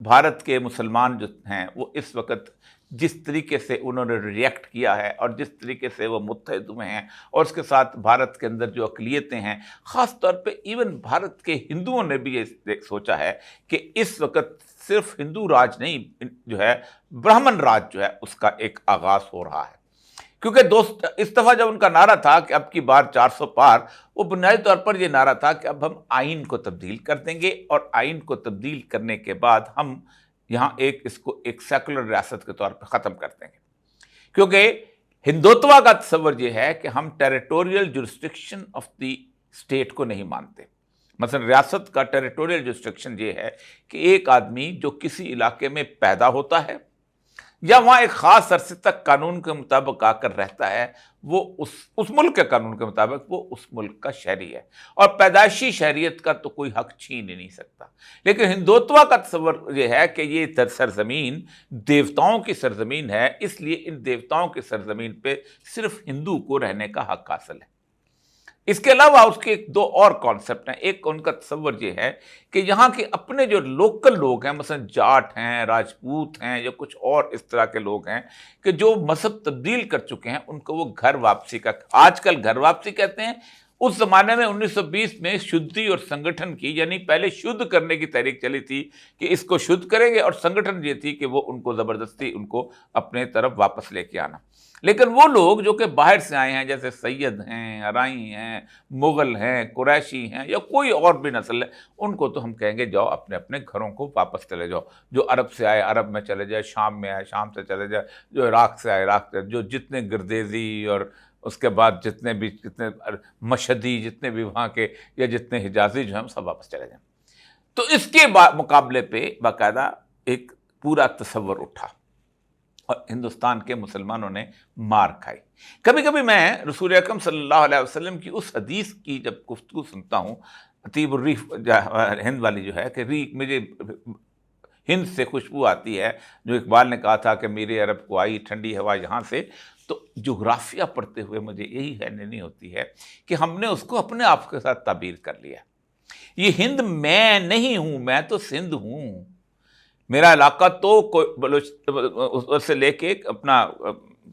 भारत के मुसलमान जो हैं वो इस वक्त जिस तरीके से उन्होंने रिएक्ट किया है और जिस तरीके से वो मुत्तहद हुए हैं, और उसके साथ भारत के अंदर जो अक़लियतें हैं, ख़ास तौर पे इवन भारत के हिंदुओं ने भी ये सोचा है कि इस वक्त सिर्फ हिंदू राज नहीं, जो है ब्राह्मण राज जो है उसका एक आगाज़ हो रहा है। क्योंकि दोस्त इस दफ़ा जब उनका नारा था कि अब की बार 400 पार, वो बुनियादी तौर पर यह नारा था कि अब हम आइन को तब्दील कर देंगे और आइन को तब्दील करने के बाद हम यहाँ इसको एक सेकुलर रियासत के तौर पर ख़त्म कर देंगे। क्योंकि हिंदुत्व का तस्वर यह है कि हम territorial jurisdiction of the state को नहीं मानते। मसलन रियासत का टेरिटोरियल जुरिस्डिक्शन ये है कि एक आदमी जो किसी इलाके में पैदा होता है या वहाँ एक ख़ास अरसे तक कानून के मुताबिक आकर रहता है, वो उस मुल्क के कानून के मुताबिक वो उस मुल्क का शहरी है और पैदाइशी शहरियत का तो कोई हक छीन ही नहीं सकता। लेकिन हिंदुत्व का तस्वर ये है कि ये सरजमीन देवताओं की सरजमीन है, इसलिए इन देवताओं की सरजमीन पे सिर्फ हिंदू को रहने का हक हासिल है। इसके अलावा उसके दो और कॉन्सेप्ट हैं। एक उनका तस्वर ये है कि यहाँ के अपने जो लोकल लोग हैं, मसलन जाट हैं, राजपूत हैं या कुछ और इस तरह के लोग हैं कि जो मजहब तब्दील कर चुके हैं, उनको वो घर वापसी का, आजकल घर वापसी कहते हैं, उस ज़माने में 1920 में शुद्धि और संगठन की, यानी पहले शुद्ध करने की तहरीक चली थी कि इसको शुद्ध करेंगे, और संगठन ये थी कि वो उनको ज़बरदस्ती उनको अपने तरफ वापस लेके आना। लेकिन वो लोग जो कि बाहर से आए हैं, जैसे सैयद हैं, अराई हैं, मुग़ल हैं, कुरैशी हैं या कोई और भी नस्ल है, उनको तो हम कहेंगे जाओ अपने अपने घरों को वापस चले जाओ। जो अरब से आए अरब में चले जाए, शाम में आए शाम से चले जाए, जो इराक़ से आए इराक़ से, जो जितने गिरदेज़ी और उसके बाद जितने मशहदी, जितने भी वहाँ के या जितने हिजाज़ी जो हैं, सब वापस चले जाएँ। तो इसके मुकाबले पे बाकायदा एक पूरा तसव्वुर उठा और हिंदुस्तान के मुसलमानों ने मार खाई। कभी कभी मैं रसूल अकरम सल्लल्लाहु अलैहि वसल्लम की उस हदीस की जब गुफ्तगू सुनता हूँ, अतीब रीफ हिंद वाली जो है कि री मुझे हिंद से खुशबू आती है, जो इकबाल ने कहा था कि मेरे अरब को आई ठंडी हवा यहाँ से, तो जोग्राफिया पढ़ते हुए मुझे यही हैरानी होती है कि हमने उसको अपने आप के साथ ताबीर कर लिया। ये हिंद मैं नहीं हूँ, मैं तो सिंध हूँ। मेरा इलाका तो उससे लेके अपना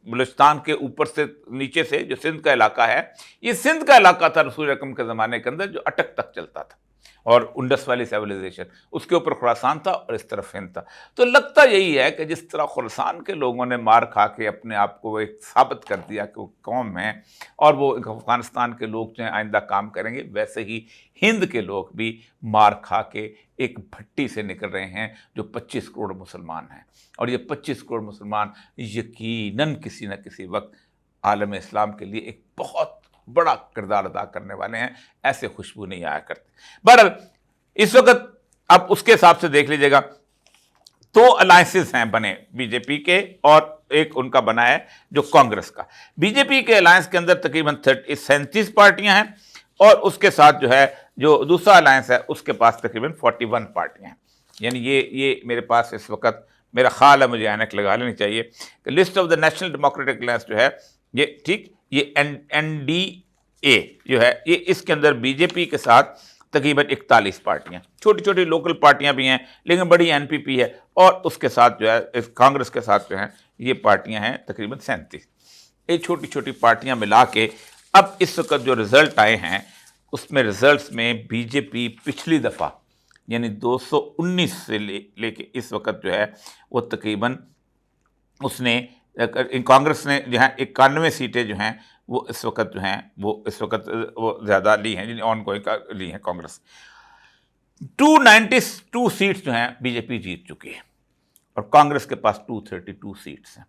बलूचिस्तान के ऊपर से नीचे से जो सिंध का इलाका है, ये सिंध का इलाका था रसूल अकरम के ज़माने के अंदर, जो अटक तक चलता था, और इंडस वैली सिविलाइजेशन, उसके ऊपर खुरासान था और इस तरफ हिंद था। तो लगता यही है कि जिस तरह खुरासान के लोगों ने मार खा के अपने आप को एक साबित कर दिया कि वो कौम है और वो अफ़गानिस्तान के लोग जो हैं आइंदा काम करेंगे, वैसे ही हिंद के लोग भी मार खा के एक भट्टी से निकल रहे हैं जो 25 करोड़ मुसलमान हैं। और ये 25 करोड़ मुसलमान यकीनन किसी न किसी वक्त आलम इस्लाम के लिए एक बहुत बड़ा किरदार अदा करने वाले हैं, ऐसे खुशबू नहीं आया करते। बहरहाल इस वक्त आप उसके हिसाब से देख लीजिएगा, तो अलायंसेस हैं बने बीजेपी के, और एक उनका बना है जो कांग्रेस का। बीजेपी के अलायंस के अंदर तकरीबन 37 पार्टियां हैं, और उसके साथ जो है जो दूसरा अलायंस है उसके पास तकरीबन 41 पार्टियां हैं। यानी ये मेरे पास इस वक्त, मेरा ख्याल है, मुझे ऐनक लगा लेनी चाहिए, list of the national democratic alliance जो है ये, ठीक, ये NDA जो है, ये इसके अंदर बीजेपी के साथ तकरीबन 41 पार्टियां, छोटी छोटी लोकल पार्टियां भी हैं, लेकिन बड़ी NPP है, और उसके साथ जो है इस कांग्रेस के साथ जो है ये पार्टियां हैं तकरीबन 37। ये छोटी छोटी पार्टियां मिला के अब इस वक्त जो रिज़ल्ट आए हैं, उसमें रिज़ल्ट में बीजेपी पिछली दफ़ा यानी 219 से लेके इस वक्त जो है वो तकरीबन उसने, कांग्रेस ने जो है 91 सीटें जो हैं वो इस वक्त जो हैं वो इस वक्त वो ज़्यादा ली हैं, ऑन गोइंग ली हैं कांग्रेस। 292 सीट्स जो हैं बीजेपी जीत चुकी है, और कांग्रेस के पास 232 सीट्स हैं।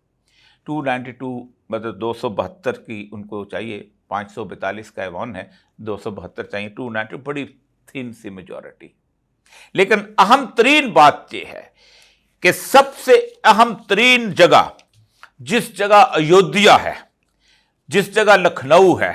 292 मतलब 272 की उनको चाहिए, 542 का एवान है, 272 चाहिए, 292 बड़ी थिन सी मेजॉरिटी। लेकिन अहम तरीन बात यह है कि सबसे अहम तरीन जगह, जिस जगह अयोध्या है, जिस जगह लखनऊ है,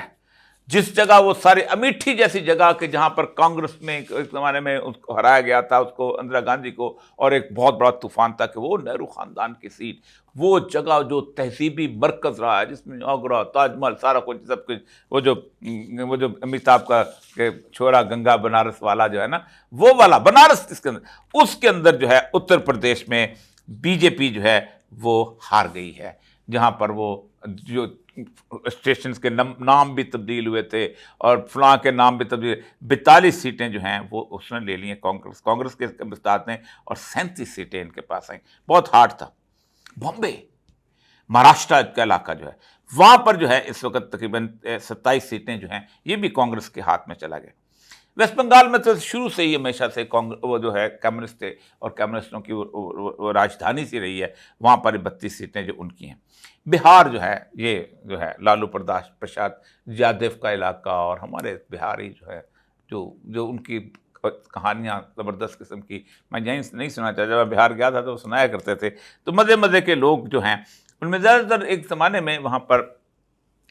जिस जगह वो सारे अमेठी जैसी जगह के जहां पर कांग्रेस में एक जमाने में उसको हराया गया था, उसको इंदिरा गांधी को, और एक बहुत बड़ा तूफान था कि वो नेहरू खानदान की सीट, वो जगह जो तहजीबी मरकज रहा है, जिसमें आगरा, ताजमहल, सारा कुछ सब कुछ, वो जो अमिताभ का के छोरा गंगा बनारस वाला जो है ना, वो वाला बनारस इसके अंदर, उसके अंदर जो है उत्तर प्रदेश में बीजेपी जो है वो हार गई है, जहां पर वो जो स्टेशन के नाम भी तब्दील हुए थे और फलां के नाम भी तब्दील, 42 सीटें जो हैं वो उसने ले ली हैं कांग्रेस के साथ ने, और 37 सीटें इनके पास आई। बहुत हार्ड था। बॉम्बे, महाराष्ट्र का इलाका जो है, वहां पर जो है इस वक्त तकरीबन 27 सीटें जो हैं ये भी कांग्रेस के हाथ में चला गया। वेस्ट बंगाल में तो शुरू से ही हमेशा से वो जो है कम्युनिस्ट थे, और कम्युनिस्टों की वो राजधानी सी रही है, वहाँ पर 32 सीटें जो उनकी हैं। बिहार जो है, ये जो है लालू प्रसाद यादव का इलाका, और हमारे बिहारी जो है जो उनकी कहानियाँ ज़बरदस्त किस्म की, मैं यहीं नहीं सुना चाहता, जब मैं बिहार गया था तो सुनाया करते थे, तो मज़े मज़े के लोग जो हैं उनमें ज़्यादातर एक ज़माने में वहाँ पर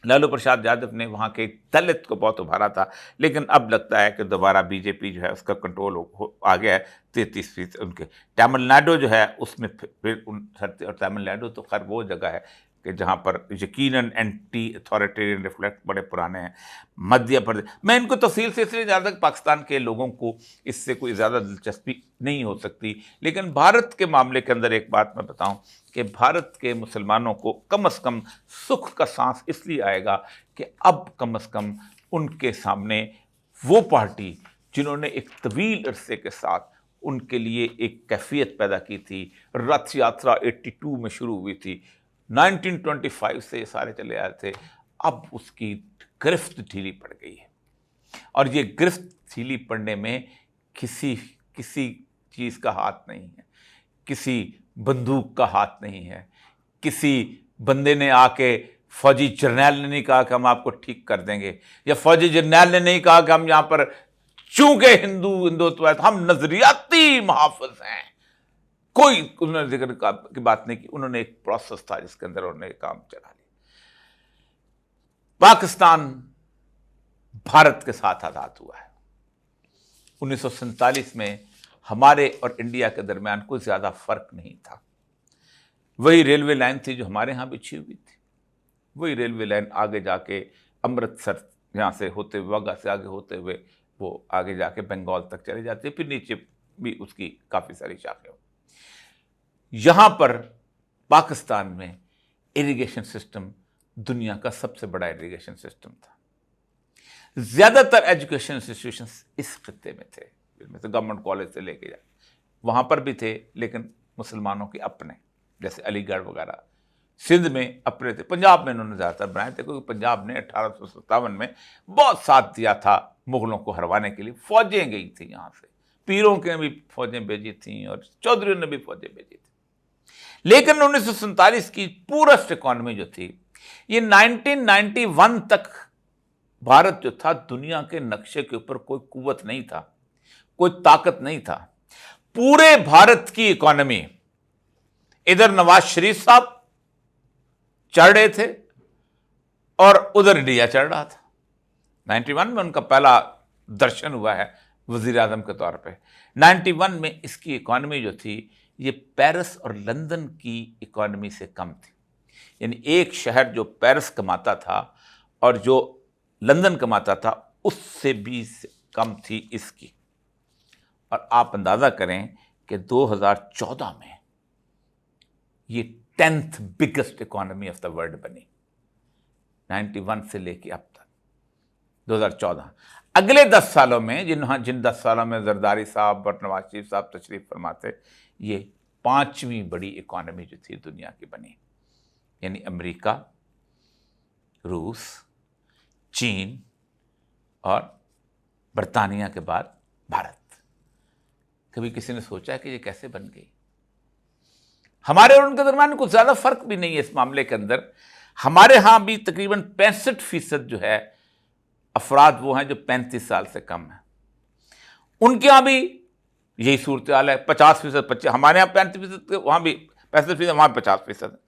लालू प्रसाद यादव ने वहाँ के दलित को बहुत उभारा था, लेकिन अब लगता है कि दोबारा बीजेपी जो है उसका कंट्रोल आ गया है। 33% उनके। तमिलनाडु जो है उसमें फिर और तमिलनाडु तो खैर वो जगह है कि जहाँ पर यकीनन एंटी अथॉरिटेरियन रिफ्लेक्ट बड़े पुराने हैं। मध्य प्रदेश, मैं इनको तफसील से इसलिए ज़्यादा पाकिस्तान के लोगों को इससे कोई ज़्यादा दिलचस्पी नहीं हो सकती, लेकिन भारत के मामले के अंदर एक बात मैं बताऊं कि भारत के मुसलमानों को कम से कम सुख का सांस इसलिए आएगा कि अब कम से कम उनके सामने वो पार्टी जिन्होंने एक तवील अरसे के साथ उनके लिए एक कैफियत पैदा की थी, रथ यात्रा 82 में शुरू हुई थी, 1925 से ये सारे चले आए थे, अब उसकी गिरफ्त ढीली पड़ गई है। और ये गिरफ्त ढीली पड़ने में किसी चीज़ का हाथ नहीं है, किसी बंदूक का हाथ नहीं है, किसी बंदे ने आके, फौजी जर्नैल ने नहीं कहा कि हम आपको ठीक कर देंगे, या फौजी जर्नैल ने नहीं कहा कि हम यहाँ पर चूंकि हिंदुत्व है हम नजरियाती मुहाफिज हैं, कोई उन्होंने जिक्र की बात नहीं की। उन्होंने एक प्रोसेस था जिसके अंदर उन्होंने काम चला लिया। पाकिस्तान भारत के साथ आजाद हुआ है 1947 में। हमारे और इंडिया के दरमियान कोई ज्यादा फर्क नहीं था। वही रेलवे लाइन थी जो हमारे यहां बिछी हुई थी, वही रेलवे लाइन आगे जाके अमृतसर यहां से होते हुए, वाघा से आगे होते हुए वो आगे जाके बंगाल तक चली जाती है, फिर नीचे भी उसकी काफी सारी शाखें। यहां पर पाकिस्तान में इरिगेशन सिस्टम दुनिया का सबसे बड़ा इरिगेशन सिस्टम था। ज्यादातर एजुकेशन इंस्टीट्यूशंस इस खित्ते में थे, जिनमें से गवर्नमेंट कॉलेज से लेके जाए वहां पर भी थे, लेकिन मुसलमानों के अपने, जैसे अलीगढ़ वगैरह। सिंध में अपने थे, पंजाब में इन्होंने ज़्यादातर बनाए थे, क्योंकि पंजाब ने 1857 में बहुत साथ दिया था मुगलों को हरवाने के लिए। फौजें गई थी यहाँ से, पीरों के भी फौजें भेजी थी और चौधरियों ने भी फौजें भेजी थी। लेकिन 1947 की पूरस्ट इकॉनमी जो थी, ये 1991 तक भारत जो था दुनिया के नक्शे के ऊपर कोई कुव्वत नहीं था, कोई ताकत नहीं था। पूरे भारत की इकॉनमी, इधर नवाज शरीफ साहब चढ़ रहे थे और उधर इंडिया चढ़ रहा था। 91 में उनका पहला दर्शन हुआ है वजीर आजम के तौर पे। 91 में इसकी इकॉनमी जो थी ये पेरिस और लंदन की इकॉनमी से कम थी। यानी एक शहर जो पेरिस कमाता था और जो लंदन कमाता था उससे भी कम थी इसकी। और आप अंदाजा करें कि 2014 में ये 10th biggest economy of the world बनी, 91 से लेके अब तक 2014। अगले 10 सालों में जिन 10 सालों में जरदारी साहब और नवाज शरीफ साहब तशरीफ फरमाते, ये 5वीं बड़ी इकॉनमी जो थी दुनिया की बनी। यानी अमेरिका, रूस, चीन और बरतानिया के बाद भारत। कभी किसी ने सोचा है कि ये कैसे बन गई? हमारे और उनके दरमियान कुछ ज्यादा फर्क भी नहीं है इस मामले के अंदर। हमारे यहां भी तकरीबन 65% जो है अफराद वो हैं जो 35 साल से कम है। उनके यहां भी यही सूरत हाल है। 50%, हमारे यहाँ 35%, वहां भी 65%, वहां 50%।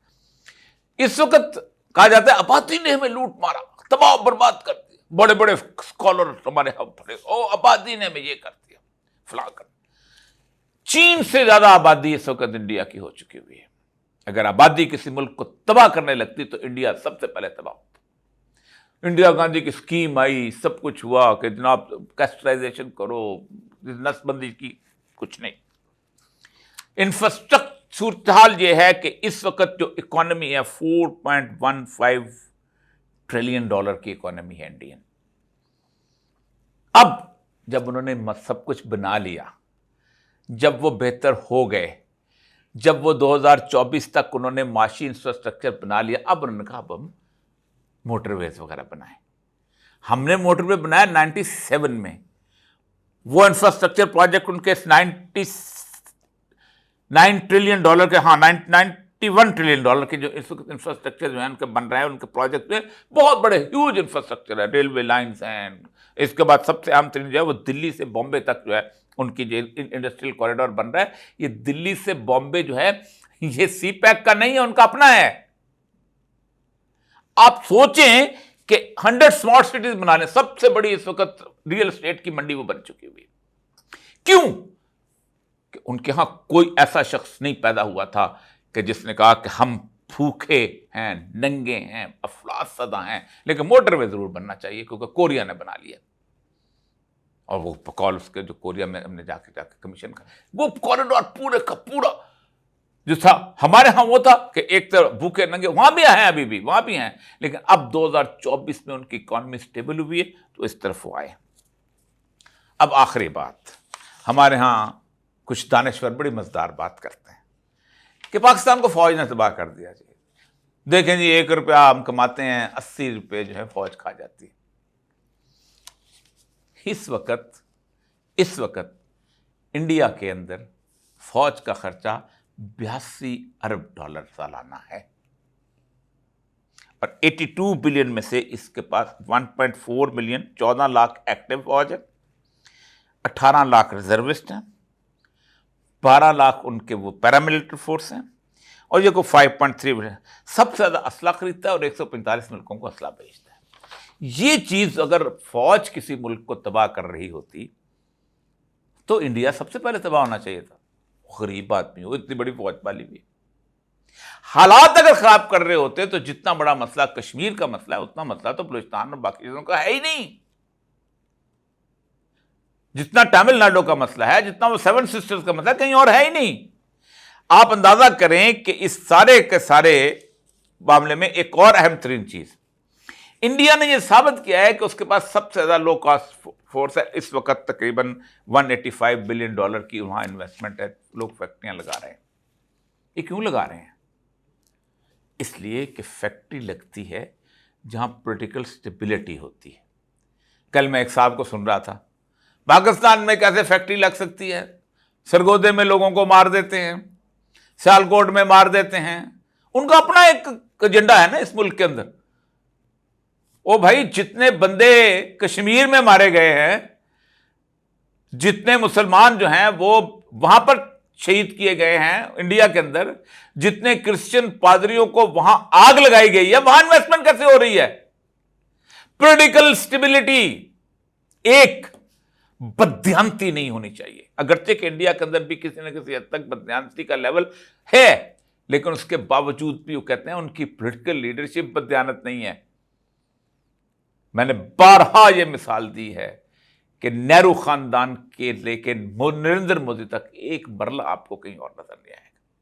इस वक्त कहा जाता है आबादी ने हमें लूट मारा, तबाह बर्बाद कर दिया, बड़े बड़े स्कॉलर हमारे यहाँ पड़े, ओ आबादी ने हमें ये कर दिया, फला कर। चीन से ज्यादा आबादी इस वक्त इंडिया की हो चुकी हुई है। अगर आबादी किसी मुल्क को तबाह करने लगती तो इंडिया सबसे पहले तबाह होता। इंदिरा गांधी की स्कीम आई, सब कुछ हुआ कि जनाब कैस्टराइजेशन करो, नसबंदी की, कुछ नहीं। इंफ्रास्ट्रक्चर सूरत हाल यह है कि इस वक्त जो इकोनॉमी है 4.15 ट्रिलियन डॉलर की इकोनॉमी है इंडियन। अब जब उन्होंने सब कुछ बना लिया, जब वो बेहतर हो गए, जब वो 2024 तक उन्होंने माशी इंफ्रास्ट्रक्चर बना लिया, अब उन्होंने कहा अब हम मोटरवेज वगैरह बनाए। हमने मोटरवे बनाया 97 में, वो इंफ्रास्ट्रक्चर प्रोजेक्ट उनके 9 ट्रिलियन डॉलर के, हाँ 91 ट्रिलियन डॉलर के जो इंफ्रास्ट्रक्चर जो है उनके बन रहे हैं, उनके प्रोजेक्ट में बहुत बड़े ह्यूज इंफ्रास्ट्रक्चर है, रेलवे लाइन्स हैं। इसके बाद सबसे अहम तरीन जो है वो दिल्ली से बॉम्बे तक जो है उनकी जो इंडस्ट्रियल कॉरिडोर बन रहा है। ये दिल्ली से बॉम्बे जो है ये सी पैक का नहीं है, उनका अपना है। आप सोचें कि 100 स्मार्ट सिटीज बनाने, सबसे बड़ी इस वक्त रियल एस्टेट की मंडी वो बन चुकी हुई। क्यों? कि उनके यहां कोई ऐसा शख्स नहीं पैदा हुआ था कि जिसने कहा कि हम भूखे हैं, नंगे हैं, अफलास सदा हैं, लेकिन मोटरवे जरूर बनना चाहिए, क्योंकि कोरिया ने बना लिया। और वो कॉल उसके जो कोरिया में हमने जाके कमीशन का वो कॉरिडोर पूरे का पूरा जो था, हमारे यहां वो था कि एक तरफ भूखे नंगे, वहां भी हैं, अभी भी वहां भी हैं, लेकिन अब 2024 में उनकी इकॉनमी स्टेबल हुई है तो इस तरफ वो आए। अब आखिरी बात, हमारे यहां कुछ दानश्वर बड़ी मजेदार बात करते हैं कि पाकिस्तान को फौज ने तबाह कर दिया जी। देखें जी, 1 रुपया हम कमाते हैं, 80 रुपये जो है फौज खा जाती है। इस वक्त इंडिया के अंदर फौज का खर्चा 82 अरब डॉलर सालाना है, और 82 बिलियन में से इसके पास 1.4 मिलियन 14 लाख एक्टिव फौज है, 18 लाख रिजर्विस्ट हैं, 12 लाख उनके वो पैरामिलिट्री फोर्स हैं, और ये को 5.3 बिलियन सबसे ज्यादा असला खरीदता है और 145 मुल्कों को असला बेचता है। ये चीज अगर फौज किसी मुल्क को तबाह कर रही होती तो इंडिया सबसे पहले तबाह होना चाहिए था। गरीब आदमी हो, इतनी बड़ी फौज वाली भी। हालात अगर खराब कर रहे होते तो जितना बड़ा मसला कश्मीर का मसला है, उतना मसला तो बलूचिस्तान और बाकी चीजों का है ही नहीं। जितना तमिलनाडु का मसला है, जितना वो 7 सिस्टर्स का मसला कहीं और है ही नहीं। आप अंदाजा करें कि इस सारे के सारे मामले में एक और अहम तरीन चीज, इंडिया ने यह साबित किया है कि उसके पास सबसे ज्यादा लो कॉस्ट फोर्स है। इस वक्त तकरीबन 185 बिलियन डॉलर की वहां इन्वेस्टमेंट है, लोग फैक्ट्रियां लगा रहे हैं। ये क्यों लगा रहे हैं? इसलिए कि फैक्ट्री लगती है जहां पॉलिटिकल स्टेबिलिटी होती है। कल मैं एक साहब को सुन रहा था, पाकिस्तान में कैसे फैक्ट्री लग सकती है, सरगोदे में लोगों को मार देते हैं, सियालकोट में मार देते हैं, उनका अपना एक एजेंडा है ना इस मुल्क के अंदर। ओ भाई, जितने बंदे कश्मीर में मारे गए हैं, जितने मुसलमान जो हैं वो वहां पर शहीद किए गए हैं इंडिया के अंदर, जितने क्रिश्चियन पादरियों को वहां आग लगाई गई है, वहां इन्वेस्टमेंट कैसे हो रही है? पॉलिटिकल स्टेबिलिटी एक बदयांती नहीं होनी चाहिए। अगरचे कि इंडिया के अंदर भी किसी न किसी हद तक बदयांती का लेवल है, लेकिन उसके बावजूद भी वो कहते हैं उनकी पॉलिटिकल लीडरशिप बदयानत नहीं है। मैंने बारहा यह मिसाल दी है कि नेहरू खानदान के लेके नरेंद्र मोदी तक एक बरला आपको कहीं और नजर नहीं आएगा।